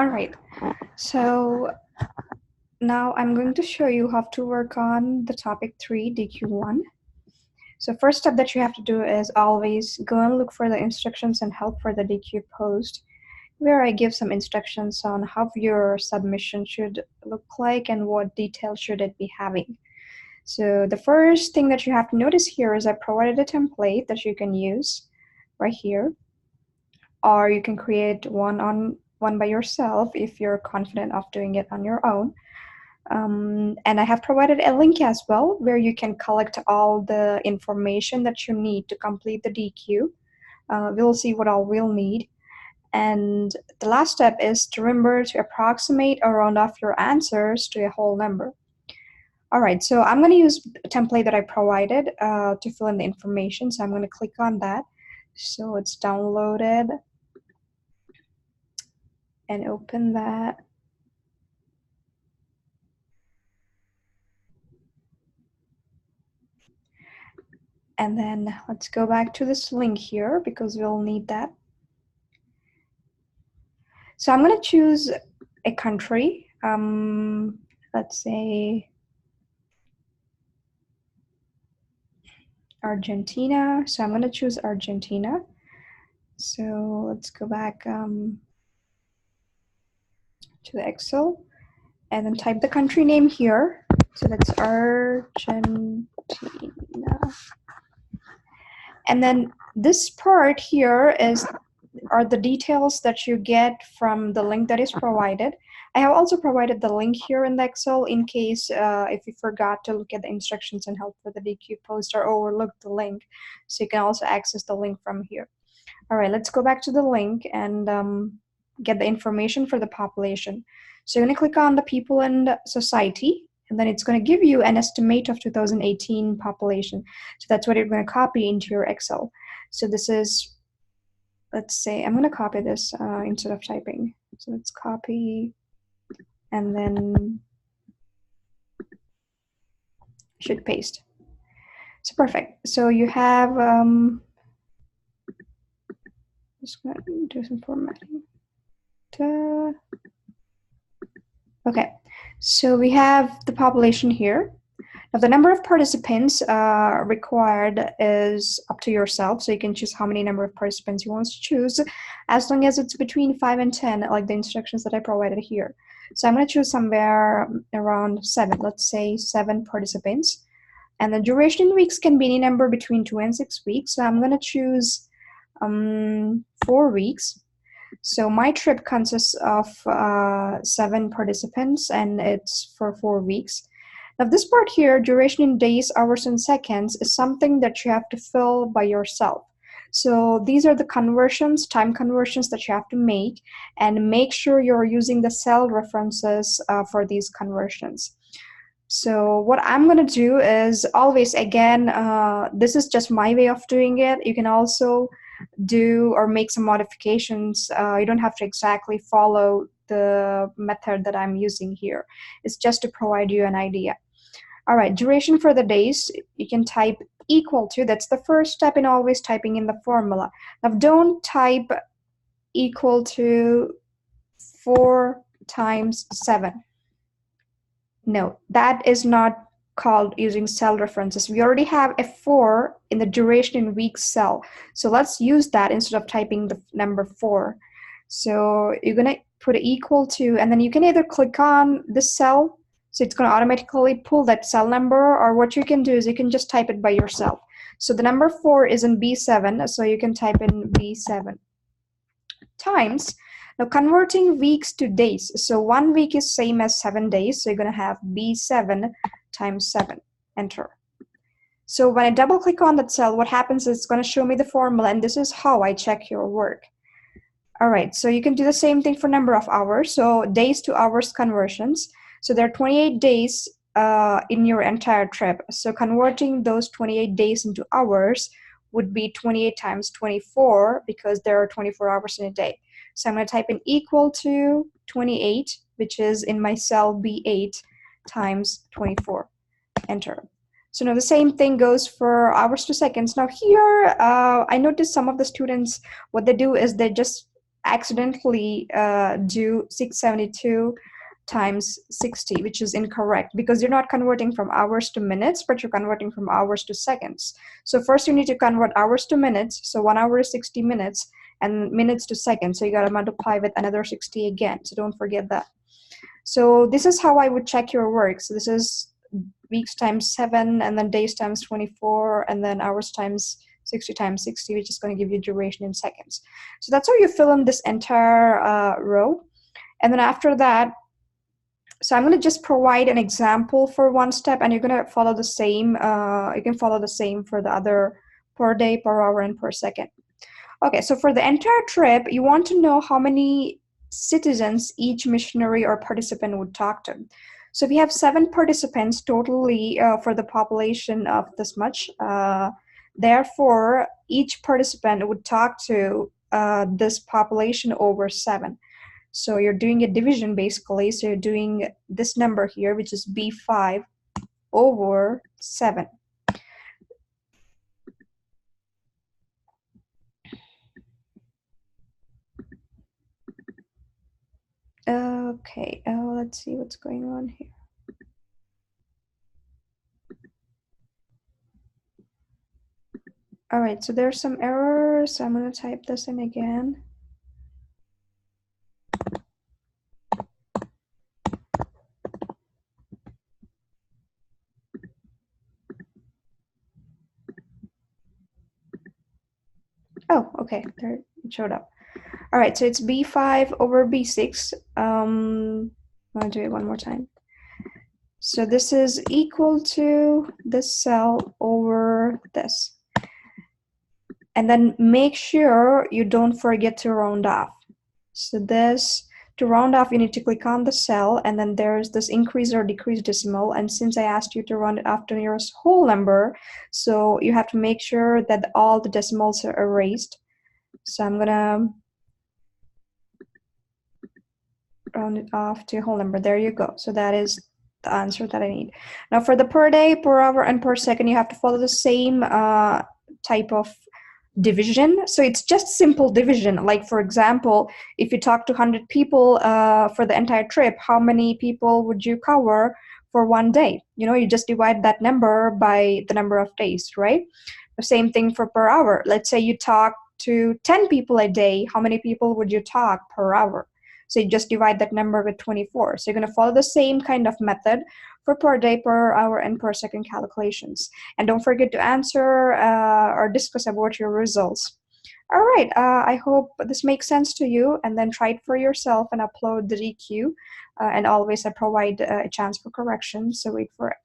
All right, so now I'm going to show you how to work on the topic 3, DQ1. So first step that you have to do is always go and look for the instructions and help for the DQ post, where I give some instructions on how your submission should look like and what details should it be having. So the first thing that you have to notice here is I provided a template that you can use right here, or you can create one by yourself if you're confident of doing it on your own. And I have provided a link as well where you can collect all the information that you need to complete the DQ. We'll see what all we'll need. And the last step is to remember to approximate or round off your answers to a whole number. All right, so I'm going to use a template that I provided to fill in the information. So I'm going to click on that. So it's downloaded and open that. And then let's go back to this link here because we'll need that. So I'm going to choose a country. Let's say Argentina. So I'm going to choose Argentina. So let's go back to the Excel and then type the country name here. So that's Argentina. And then this part here are the details that you get from the link that is provided. I have also provided the link here in the Excel in case if you forgot to look at the instructions and help for the DQ post or overlooked the link. So you can also access the link from here. All right, let's go back to the link and get the information for the population. So you're going to click on the people and society, and then it's going to give you an estimate of 2018 population. So that's what you're going to copy into your Excel. So this is, let's say, I'm going to copy this instead of typing. So let's copy, and then should paste. So perfect. So you have, just going to do some formatting. Okay, so we have the population here. Now the number of participants required is up to yourself, so you can choose how many number of participants you want to choose, as long as it's between 5 and 10, like the instructions that I provided here. So I'm going to choose somewhere around 7, let's say 7 participants. And the duration in weeks can be any number between 2 and 6 weeks. So I'm going to choose 4 weeks. So my trip consists of 7 participants, and it's for 4 weeks. Now this part here, duration in days, hours, and seconds, is something that you have to fill by yourself. So these are the conversions, time conversions that you have to make, and make sure you're using the cell references for these conversions. So what I'm going to do is always, again, this is just my way of doing it. You can also do or make some modifications. You don't have to exactly follow the method that I'm using here. It's just to provide you an idea. All right, duration for the days, you can type equal to. That's the first step in always typing in the formula. Now don't type equal to 4 times 7. No, that is not called using cell references. We already have a 4 in the duration in weeks cell. So let's use that instead of typing the number 4. So you're going to put equal to, and then you can either click on this cell, so it's going to automatically pull that cell number, or what you can do is you can just type it by yourself. So the number 4 is in B7, so you can type in B7 times. Now converting weeks to days. So 1 week is same as 7 days. So you're going to have B7 times 7. Enter. So when I double click on that cell, what happens is it's going to show me the formula, and this is how I check your work. All right, so you can do the same thing for number of hours. So days to hours conversions. So there are 28 days in your entire trip. So converting those 28 days into hours would be 28 times 24, because there are 24 hours in a day. So I'm going to type in equal to 28, which is in my cell B8 times 24. Enter. So now the same thing goes for hours to seconds. Now here, I noticed some of the students, what they do is they just accidentally do 672 times 60, which is incorrect because you're not converting from hours to minutes, but you're converting from hours to seconds. So first you need to convert hours to minutes. So 1 hour is 60 minutes, and minutes to seconds. So you got to multiply with another 60 again. So don't forget that. So this is how I would check your work. So this is weeks times 7, and then days times 24, and then hours times 60 times 60, which is going to give you duration in seconds. So that's how you fill in this entire row. And then after that, so I'm going to just provide an example for one step, and you're going to follow the same. You can follow the same for the other per day, per hour, and per second. Okay, so for the entire trip, you want to know how many citizens each missionary or participant would talk to. So we have 7 participants totally for the population of this much. Therefore, each participant would talk to this population over 7. So you're doing a division basically. So you're doing this number here, which is B5 over 7. Okay, let's see what's going on here. All right, so there's some errors. So I'm going to type this in again. Oh, okay, there it showed up. All right, so it's B5 over B6. I'm going to do it one more time. So this is equal to this cell over this. And then make sure you don't forget to round off. So this, to round off, you need to click on the cell, and then there's this increase or decrease decimal. And since I asked you to round it off to nearest whole number, so you have to make sure that all the decimals are erased. So I'm gonna round it off to a whole number. There you go. So that is the answer that I need. Now for the per day, per hour, and per second, you have to follow the same type of division. So it's just simple division. Like for example, if you talk to 100 people for the entire trip, how many people would you cover for one day? You know, you just divide that number by the number of days, right? The same thing for per hour. Let's say you talk to 10 people a day, how many people would you talk per hour? So you just divide that number with 24. So you're going to follow the same kind of method for per day, per hour, and per second calculations. And don't forget to answer or discuss about your results. All right, I hope this makes sense to you, and then try it for yourself and upload the DQ. And always I provide a chance for correction, so wait for it.